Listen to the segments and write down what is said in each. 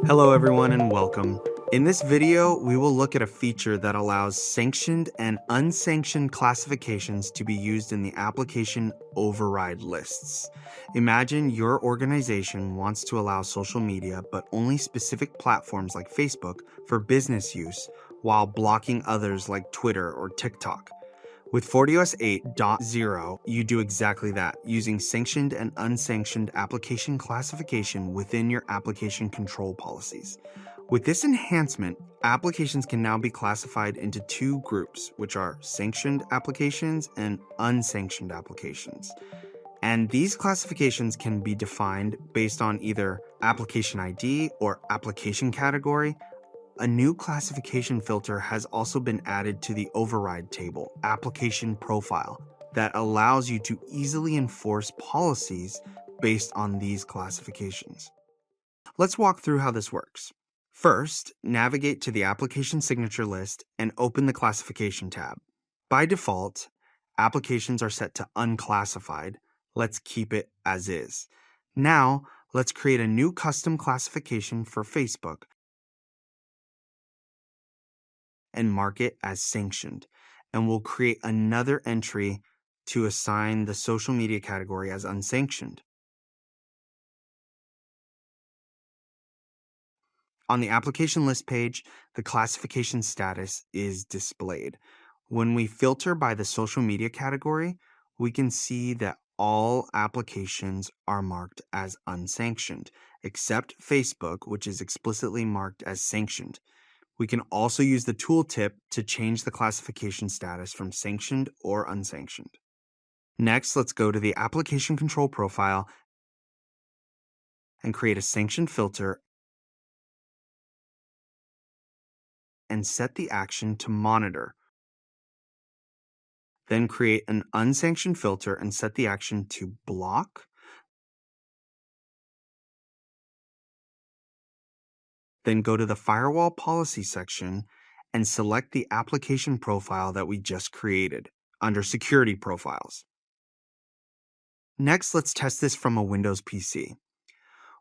Hello everyone and welcome. In this video, we will look at a feature that allows sanctioned and unsanctioned classifications to be used in the application override lists. Imagine your organization wants to allow social media, but only specific platforms like Facebook for business use, while blocking others like Twitter or TikTok. With FortiOS 8.0, you do exactly that, using sanctioned and unsanctioned application classification within your application control policies. With this enhancement, applications can now be classified into two groups, which are sanctioned applications and unsanctioned applications. And these classifications can be defined based on either application ID or application category. A new classification filter has also been added to the override table, application profile, that allows you to easily enforce policies based on these classifications. Let's walk through how this works. First, navigate to the application signature list and open the classification tab. By default, applications are set to unclassified. Let's keep it as is. Now, let's create a new custom classification for Facebook and mark it as sanctioned, and we'll create another entry to assign the social media category as unsanctioned. On the application list page, the classification status is displayed. When we filter by the social media category, we can see that all applications are marked as unsanctioned, except Facebook, which is explicitly marked as sanctioned. We can also use the tooltip to change the classification status from sanctioned or unsanctioned. Next, let's go to the application control profile and create a sanctioned filter and set the action to monitor. Then create an unsanctioned filter and set the action to block. Then go to the firewall policy section and select the application profile that we just created under security profiles. Next, let's test this from a Windows PC.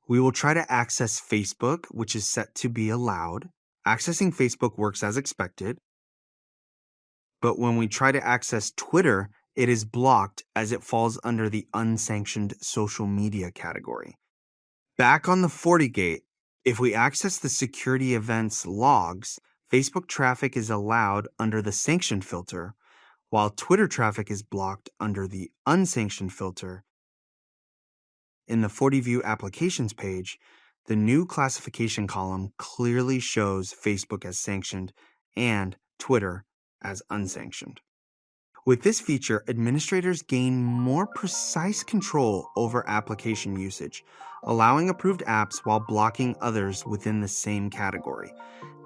We will try to access Facebook, which is set to be allowed. Accessing Facebook works as expected. But when we try to access Twitter, it is blocked as it falls under the unsanctioned social media category. Back on the FortiGate, if we access the security events logs, Facebook traffic is allowed under the sanctioned filter, while Twitter traffic is blocked under the unsanctioned filter. In the FortiView applications page, the new classification column clearly shows Facebook as sanctioned and Twitter as unsanctioned. With this feature, administrators gain more precise control over application usage, allowing approved apps while blocking others within the same category.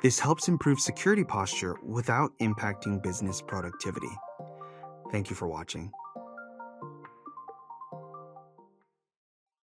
This helps improve security posture without impacting business productivity. Thank you for watching.